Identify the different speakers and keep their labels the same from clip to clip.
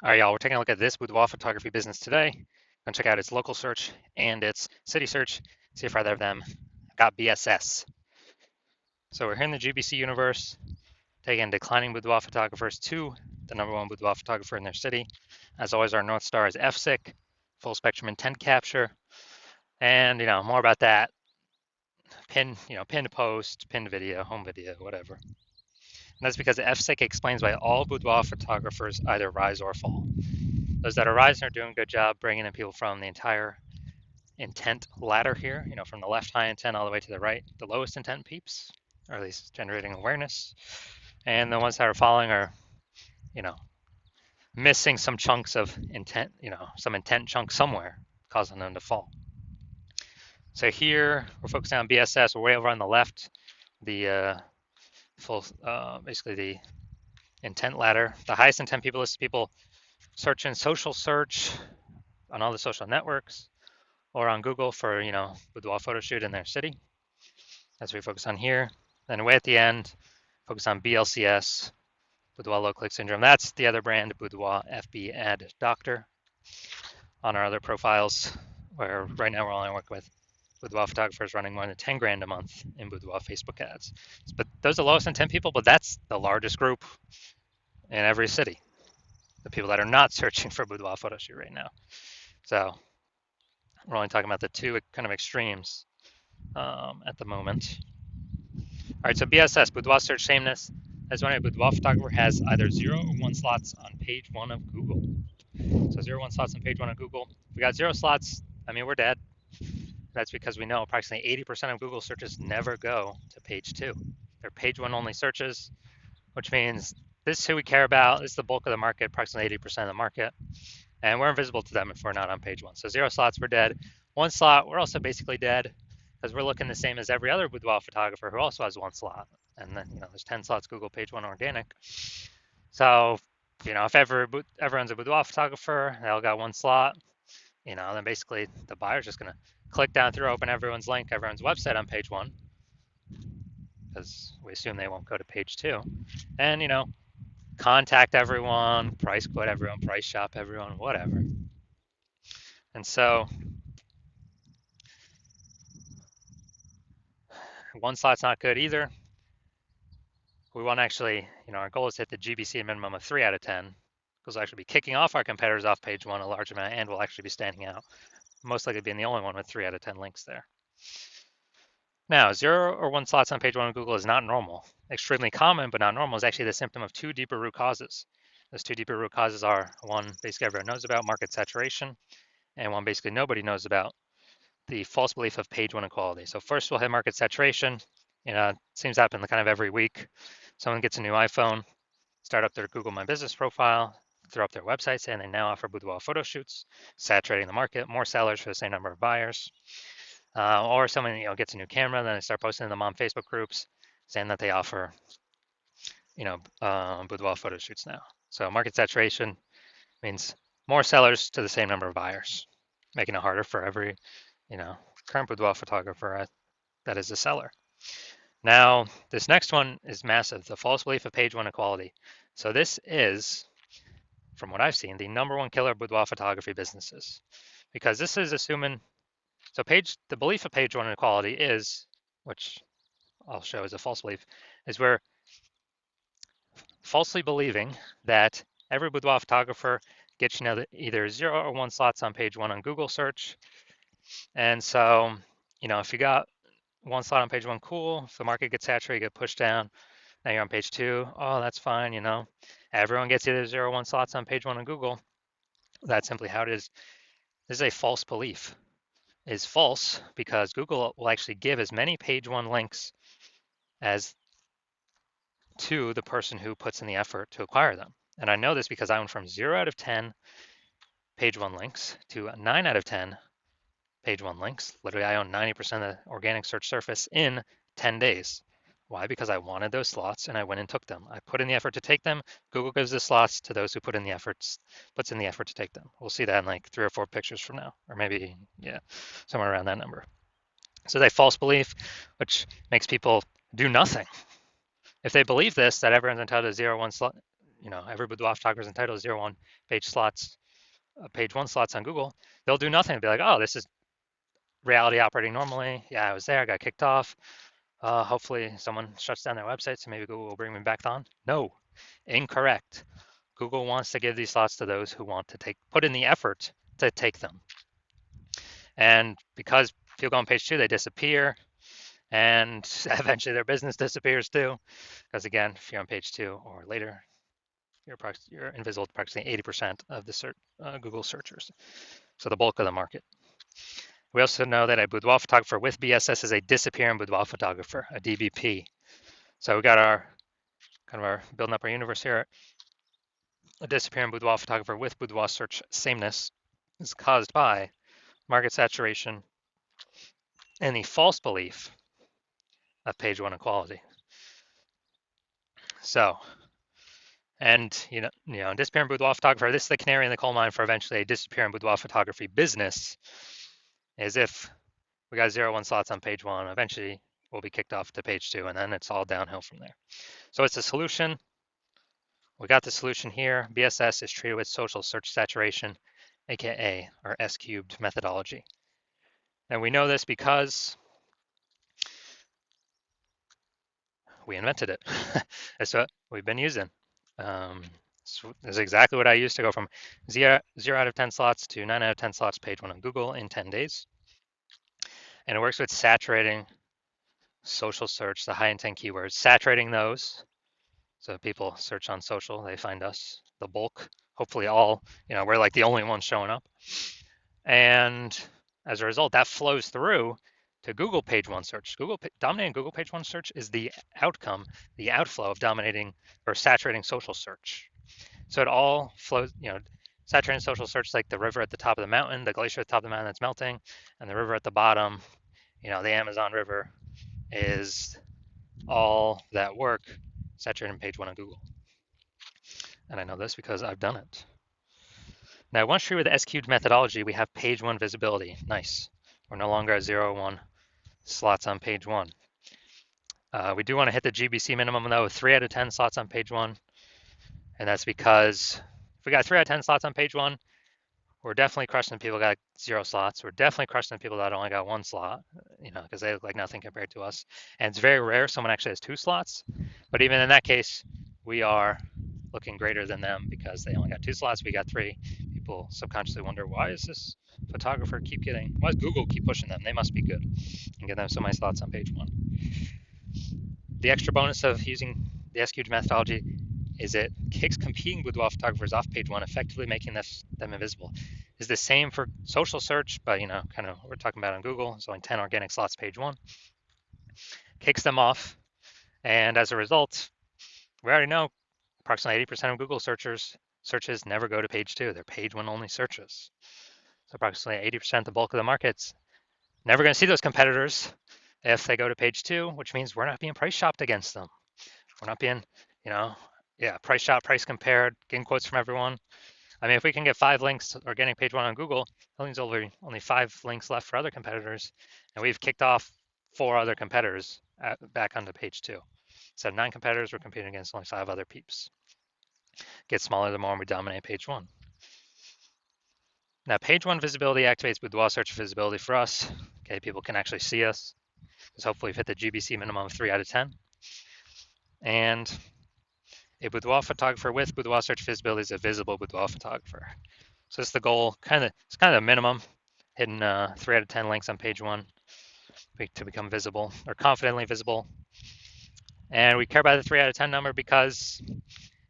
Speaker 1: All right, y'all, we're taking a look at this boudoir photography business today. Gonna check out its local search and its city search, see if either of them got BSS. So we're here in the GBC universe, taking declining boudoir photographers to the #1 boudoir photographer in their city. As always, our North Star is FSIC, full spectrum intent capture, and more about that. Pinned post, pinned video, home video, whatever. And that's because FSIC explains why all boudoir photographers either rise or fall. Those that are rising are doing a good job bringing in people from the entire intent ladder here, from the left high intent all the way to the right, the lowest intent peeps, or at least generating awareness. And the ones that are falling are, missing some chunks of intent, some intent chunk somewhere, causing them to fall. So here we're focusing on BSS. We're way over on the left, the basically the intent ladder. The highest intent people list people searching social search on all the social networks, or on Google for, boudoir photo shoot in their city. That's what we focus on here. Then way at the end, focus on BLCS, boudoir low click syndrome. That's the other brand, boudoir FB ad doctor. On our other profiles, where right now we're only working with boudoir photographers running more than 10 grand a month in boudoir Facebook ads. But those are the lowest intent people, but that's the largest group in every city. The people that are not searching for boudoir photo shoot right now. So we're only talking about the two kind of extremes at the moment. All right, so BSS, boudoir search sameness. As when a boudoir photographer has either 0 or 1 slots on page 1 of Google. So 0 or 1 slots on page 1 of Google. If we got 0 slots, we're dead. That's because we know approximately 80% of Google searches never go to page 2. They're page 1 only searches, which means this is who we care about. This is the bulk of the market, approximately 80% of the market. And we're invisible to them if we're not on page 1. So 0 slots, we're dead. 1 slot, we're also basically dead, because we're looking the same as every other boudoir photographer who also has 1 slot. And then, there's 10 slots Google page 1 organic. So, if everyone's a boudoir photographer, they all got 1 slot, then basically the buyer's just going to click down through, open everyone's link, everyone's website on page 1, because we assume they won't go to page 2. And, contact everyone, price quote everyone, price shop everyone, whatever. And so 1 slot's not good either. We want to actually, our goal is to hit the GBC minimum of 3 out of 10, because we'll actually be kicking off our competitors off page 1 a large amount, and we'll actually be standing out, most likely being the only one with 3 out of 10 links there. Now, 0 or 1 slots on page 1 of Google is not normal. Extremely common, but not normal, is actually the symptom of 2 deeper root causes. Those 2 deeper root causes are, one, basically everyone knows about, market saturation, and one basically nobody knows about, the false belief of page 1 equality. So first we'll hit market saturation. It seems to happen kind of every week. Someone gets a new iPhone, start up their Google My Business profile, throw up their website saying they now offer boudoir photo shoots, saturating the market, more sellers for the same number of buyers. Or someone gets a new camera, then they start posting them on Facebook groups saying that they offer boudoir photo shoots now. So market saturation means more sellers to the same number of buyers, making it harder for every current boudoir photographer that is a seller. Now, this next one is massive, the false belief of page 1 equality. So this is, from what I've seen, the #1 killer of boudoir photography businesses, because this is assuming, so the belief of page 1 equality is, which I'll show as a false belief, is we're falsely believing that every boudoir photographer gets either 0 or 1 slots on page 1 on Google search. And so, if you got 1 slot on page 1, cool. If the market gets saturated, you get pushed down. Now you're on page 2. Oh, that's fine. Everyone gets either 0 or 1 slots on page 1 on Google. That's simply how it is. This is a false belief. It's false because Google will actually give as many page 1 links as to the person who puts in the effort to acquire them. And I know this because I went from 0 out of 10 page 1 links to 9 out of 10 page 1 links. Literally, I own 90% of the organic search surface in 10 days. Why? Because I wanted those slots and I went and took them. I put in the effort to take them. Google gives the slots to those who puts in the effort to take them. We'll see that in like 3 or 4 pictures from now, or maybe, somewhere around that number. So it's a false belief, which makes people do nothing. If they believe this, that everyone's entitled to 0 or 1 slot, every boudoir photographer is entitled to 0-1 page slots, page 1 slots on Google. They'll do nothing. They'll be like, oh, this is reality operating normally. Yeah, I was there. I got kicked off. Hopefully someone shuts down their website, so maybe Google will bring me back on. No, incorrect. Google wants to give these slots to those who want to put in the effort to take them. And because people go on page 2, they disappear, and eventually their business disappears too. Because again, if you're on page 2 or later, you're invisible to approximately 80% of the Google searchers. So the bulk of the market. We also know that a boudoir photographer with BSS is a disappearing boudoir photographer, a DBP. So we got our building up our universe here. A disappearing boudoir photographer with boudoir search sameness is caused by market saturation and the false belief of page 1 equality. So, and disappearing boudoir photographer, this is the canary in the coal mine for eventually a disappearing boudoir photography business, is if we got 0-1 slots on page 1, eventually we'll be kicked off to page 2, and then it's all downhill from there. So it's a solution. We got the solution here. BSS is treated with social search saturation, aka our S-cubed methodology. And we know this because we invented it. That's what we've been using. So this is exactly what I used to go from 0 out of 10 slots to 9 out of 10 slots page 1 on Google in 10 days. And it works with saturating social search, the high intent keywords, saturating those. So people search on social, they find us, the bulk, hopefully all, we're like the only ones showing up. And as a result, that flows through to Google page 1 search. Dominating Google page 1 search is the outcome, the outflow of dominating or saturating social search. So it all flows, saturating social search, like the river at the top of the mountain, the glacier at the top of the mountain that's melting, and the river at the bottom, the Amazon River, is all that work saturating page 1 on Google. And I know this because I've done it. Now, once true with the S-cubed methodology, we have page 1 visibility. Nice. We're no longer at 0-1 slots on page 1. We do want to hit the GBC minimum, though, 3 out of 10 slots on page 1. And that's because if we got 3 out of 10 slots on page 1, we're definitely crushing people that got 0 slots. We're definitely crushing people that only got 1 slot, because they look like nothing compared to us. And it's very rare someone actually has 2 slots. But even in that case, we are looking greater than them because they only got 2 slots. We got 3. People subconsciously wonder, why is this photographer why does Google keep pushing them? They must be good and get them so many slots on page 1. The extra bonus of using the S-cubed methodology is it kicks competing boudoir photographers off page 1, effectively making them invisible. Is the same for social search, but kind of what we're talking about on Google. It's only 10 organic slots page 1. Kicks them off, and as a result, we already know approximately 80% of Google searches never go to page 2. They're page 1 only searches. So approximately 80%, the bulk of the market's never going to see those competitors if they go to page 2, which means we're not being price shopped against them. We're not being, price shop, price compared, getting quotes from everyone. I mean, if we can get 5 links organic page 1 on Google, that means only 5 links left for other competitors, and we've kicked off 4 other competitors back onto page 2. So 9 competitors, we're competing against only 5 other peeps. Get smaller the more we dominate page 1. Now, page 1 visibility activates boudoir search visibility for us. Okay, people can actually see us, because hopefully we've hit the GBC minimum of 3 out of 10. And a boudoir photographer with boudoir search visibility is a visible boudoir photographer. So it's the goal, it's kind of the minimum, hitting 3 out of 10 links on page 1 to become visible, or confidently visible. And we care about the 3 out of 10 number because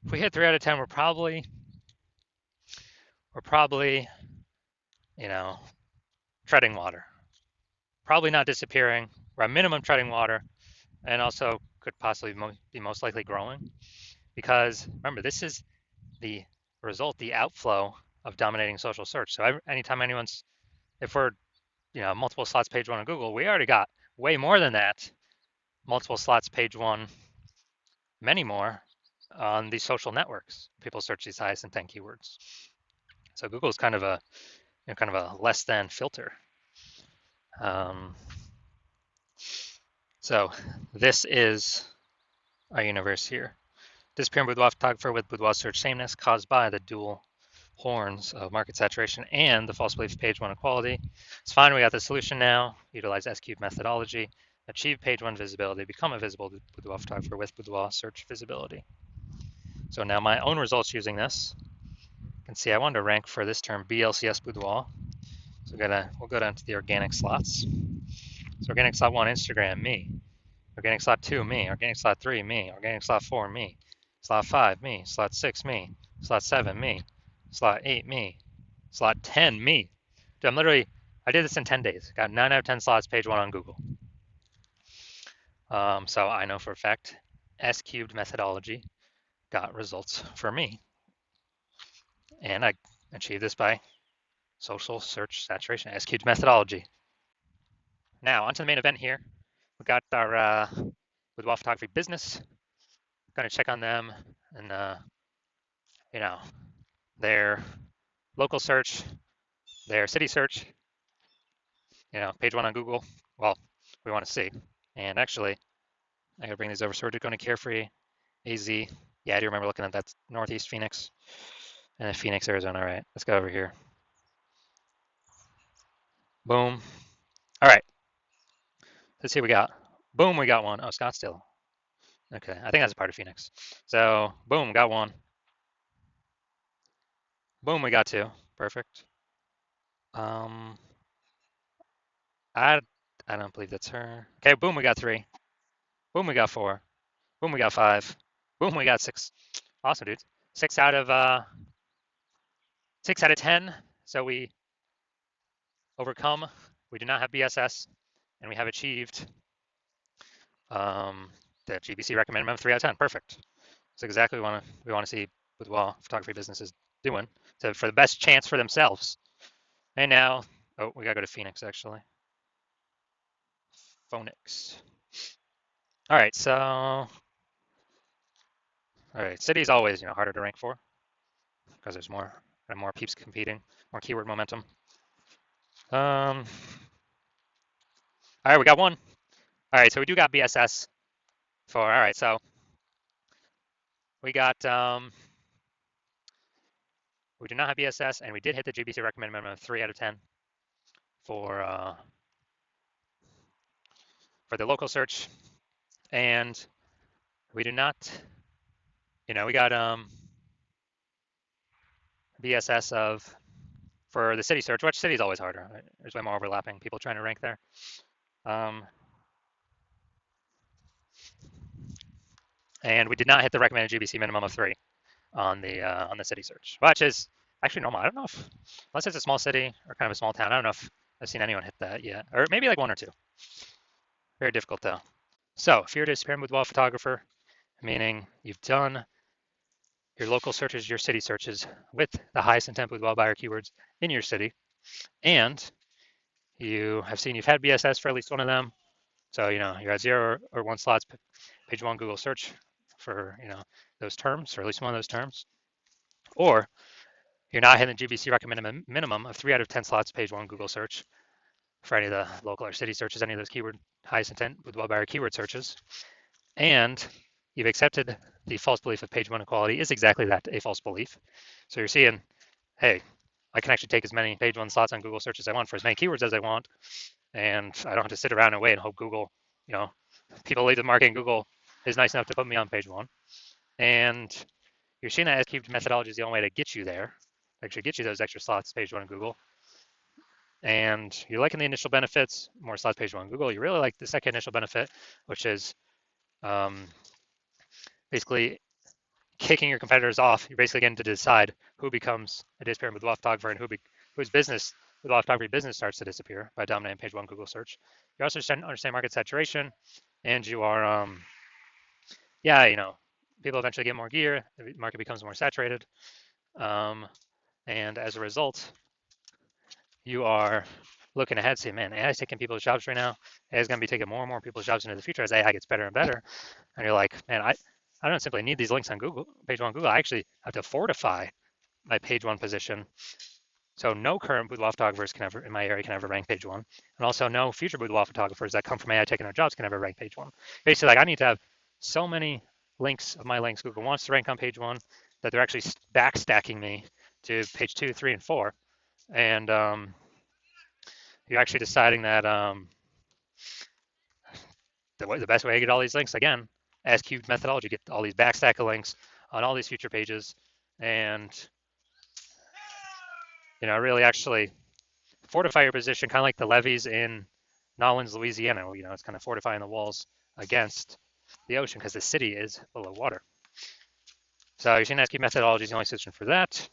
Speaker 1: if we hit 3 out of 10, we're probably, treading water. Probably not disappearing. We're at minimum treading water, and also could possibly be most likely growing. Because remember, this is the result, the outflow of dominating social search. So anytime if we're, multiple slots page 1 on Google, we already got way more than that. Multiple slots page 1, many more on these social networks. People search these highest intent keywords. So Google is kind of a less than filter. So this is our universe here. Disappearing boudoir photographer with boudoir search sameness caused by the dual horns of market saturation and the false belief of page one equality. It's fine, we got the solution now. Utilize S-cube methodology. Achieve page one visibility. Become a visible boudoir photographer with boudoir search visibility. So now my own results using this. You can see I wanted to rank for this term BLCS boudoir. So we'll go down to the organic slots. So organic slot 1, Instagram, me. Organic slot 2, me. Organic slot 3, me. Organic slot 4, me. Slot 5, me. Slot 6, me. Slot 7, me. Slot 8, me. Slot 10, me. Dude, I did this in 10 days. Got 9 out of 10 slots, page one on Google. So I know for a fact S-cubed methodology got results for me. And I achieved this by social search saturation, S-cubed methodology. Now, onto the main event here. We got our boudoir photography business. Going to check on them and, their local search, their city search, page one on Google. Well, we want to see. And actually, I gotta bring these over. So we're going to Carefree, AZ. Yeah, I do remember looking at that. Northeast Phoenix and then Phoenix, Arizona. All right, let's go over here. Boom. All right. Let's see what we got. Boom, we got one. Oh, Scottsdale. Okay, I think that's a part of Phoenix. So boom, got one. Boom, we got two. Perfect. I don't believe that's her. Okay, boom, we got three. Boom, we got four. Boom, we got five. Boom, we got six. Awesome, dudes. 6 out of 10. So we overcome. We do not have BSS, and we have achieved the GBC recommended minimum 3 out of 10. Perfect. That's exactly what we want to see with boudoir photography businesses doing for the best chance for themselves. And now, we gotta go to Phoenix actually. Phoenix. All right, city's always harder to rank for because there's more peeps competing, more keyword momentum. All right, we got one. All right, so we do got BSS for. All right, so we got we do not have BSS, and we did hit the GBC recommended minimum of 3 out of 10 for the local search, and we do not. We got BSS for the city search, which city is always harder. Right? There's way more overlapping people trying to rank there. And we did not hit the recommended GBC minimum of 3 on the city search, which is actually normal. I don't know unless it's a small city or kind of a small town, I don't know if I've seen anyone hit that yet, or maybe like 1 or 2. Very difficult though. So if you're a disappearing boudoir photographer, meaning you've done your local searches, your city searches with the highest intent boudoir buyer keywords in your city, and you have seen you've had BSS for at least one of them. So you're at 0 or 1 slots, page 1 Google search for those terms, or at least one of those terms, or you're not hitting the GBC recommended minimum of 3 out of 10 slots, page 1 Google search for any of the local or city searches, any of those keyword highest intent boudoir buyer keyword searches, and you've accepted the false belief of page 1 equality is exactly that, a false belief. So you're seeing, hey, I can actually take as many page 1 slots on Google search as I want for as many keywords as I want, and I don't have to sit around and wait and hope Google, people leave the market and Google is nice enough to put me on page 1. And you're seeing that S-cubed methodology is the only way to get you there, actually get you those extra slots, page 1 in Google. And you're liking the initial benefits, more slots, page 1 in Google. You really like the second initial benefit, which is basically kicking your competitors off. You're basically getting to decide who becomes a disappearing boudoir photographer and whose business, boudoir photography business, starts to disappear by dominating page 1 Google search. You also understand market saturation, and you are, people eventually get more gear, the market becomes more saturated, and as a result, you are looking ahead, saying, man, AI is taking people's jobs right now. AI is going to be taking more and more people's jobs into the future as AI gets better and better. And you're like, man, I don't simply need these links on Google, page 1 Google. I actually have to fortify my page 1 position. So no current boudoir photographers in my area can ever rank page 1. And also no future boudoir photographers that come from AI taking their jobs can ever rank page 1. Basically, like I need to have so many links of my links Google wants to rank on page 1, that they're actually backstacking me to page 2, 3, and 4, and you're actually deciding that the best way to get all these links, again, as cubed methodology, get all these backstack of links on all these future pages, and really actually fortify your position, kind of like the levees in Nolens, Louisiana. It's kind of fortifying the walls against the ocean because the city is below water. So using SQ methodology is the only solution for that.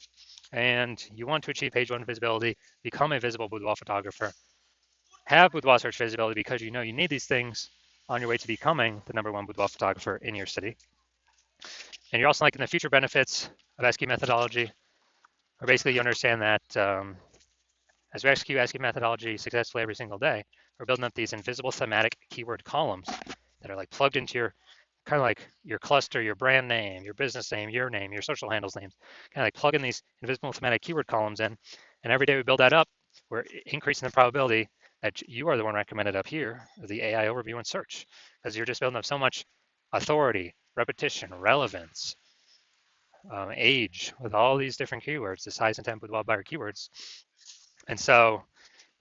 Speaker 1: And you want to achieve page 1 visibility, become a visible boudoir photographer, have boudoir search visibility because you need these things on your way to becoming the #1 boudoir photographer in your city. And you're also liking the future benefits of SQ methodology, or basically you understand that as we execute SQ methodology successfully every single day, we're building up these invisible thematic keyword columns that are like plugged into your kind of like your cluster, your brand name, your business name, your social handles names, kind of like plugging these invisible thematic keyword columns in. And every day we build that up, we're increasing the probability that you are the one recommended up here, the AI overview and search, because you're just building up so much authority, repetition, relevance, age, with all these different keywords, the size, intent, boudoir buyer keywords. And so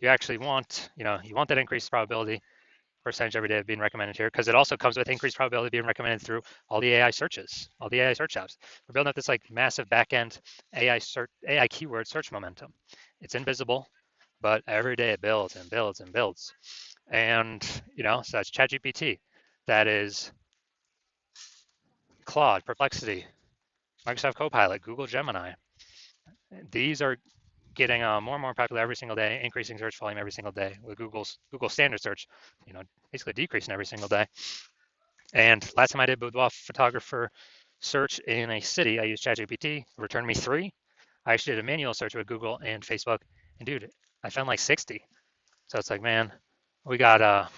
Speaker 1: you actually want, you want that increased probability percentage every day of being recommended here, because it also comes with increased probability of being recommended through all the AI searches, all the AI search apps. We're building up this like massive backend AI keyword search momentum. It's invisible, but every day it builds and builds and builds. And so that's ChatGPT, that is Claude, Perplexity, Microsoft Copilot, Google Gemini. These are getting more and more popular every single day, increasing search volume every single day, with Google standard search, basically decreasing every single day. And last time I did boudoir photographer search in a city, I used ChatGPT, returned me 3. I actually did a manual search with Google and Facebook, and dude, I found like 60. So it's like, man, we got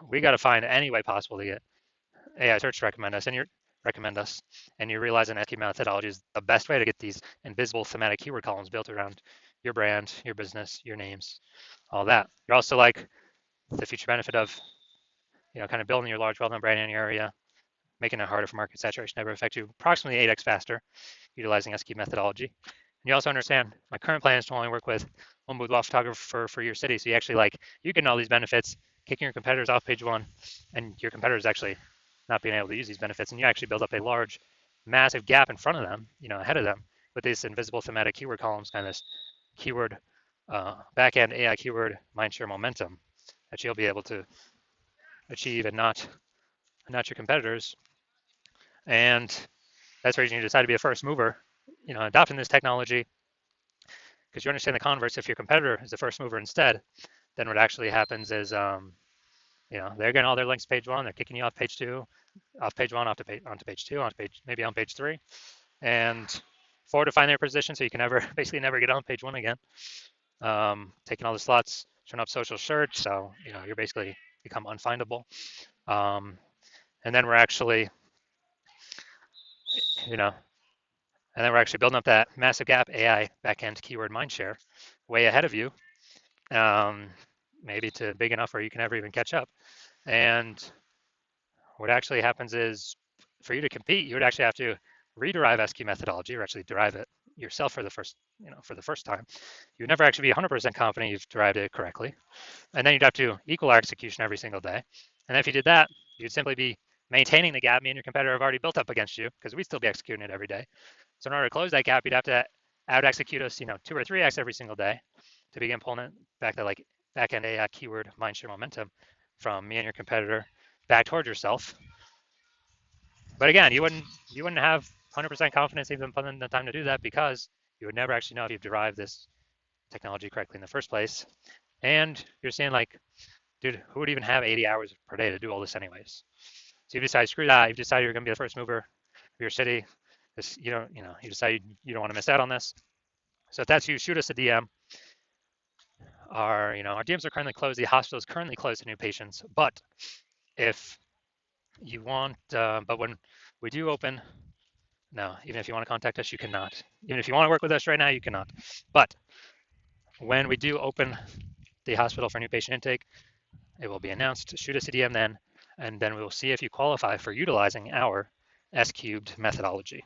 Speaker 1: we got to find any way possible to get AI search to recommend us, and you're realizing SQ methodology is the best way to get these invisible thematic keyword columns built around your brand, your business, your names, all that. You're also like the future benefit of, kind of building your large, well-known brand in your area, making it harder for market saturation to ever affect you approximately 8x faster, utilizing SQ methodology. And you also understand my current plan is to only work with one boudoir photographer for your city. So you actually you get all these benefits, kicking your competitors off page 1, and your competitors actually not being able to use these benefits, and you actually build up a large, massive gap in front of them, ahead of them, with these invisible thematic keyword columns, kind of this keyword backend AI keyword mindshare momentum that you'll be able to achieve and not your competitors. And that's the reason you decide to be a first mover, adopting this technology, because you understand the converse. If your competitor is the first mover instead, then what actually happens is, they're getting all their links page 1, they're kicking you off page 2, off page 1, onto page 2, maybe on page 3, and fortifying their position so you can basically never get on page 1 again. Taking all the slots, turn up social search, so you're basically become unfindable. And then we're actually, building up that massive gap AI backend keyword mindshare way ahead of you, maybe to big enough where you can never even catch up. And what actually happens is, for you to compete, you would actually have to rederive SQ methodology, or actually derive it yourself for the first time. You would never actually be 100% confident you've derived it correctly. And then you'd have to equal our execution every single day. And if you did that, you'd simply be maintaining the gap me and your competitor have already built up against you, because we'd still be executing it every day. So in order to close that gap, you'd have to out execute us, 2 or 3x every single day to begin pulling it back to like backend AI keyword mindshare momentum from me and your competitor back towards yourself. But again, you wouldn't have 100% confidence even putting in the time to do that, because you would never actually know if you've derived this technology correctly in the first place. And you're saying like, dude, who would even have 80 hours per day to do all this anyways? So you decide, screw that. You've decided you're going to be the first mover of your city. You decide you don't want to miss out on this. So if that's you, shoot us a DM. Our DMs are currently closed. The hospital is currently closed to new patients. But if you want, but when we do open, no, even if you want to contact us, you cannot. Even if you want to work with us right now, you cannot. But when we do open the hospital for new patient intake, it will be announced. Shoot us a DM then. and then we'll see if you qualify for utilizing our S cubed methodology.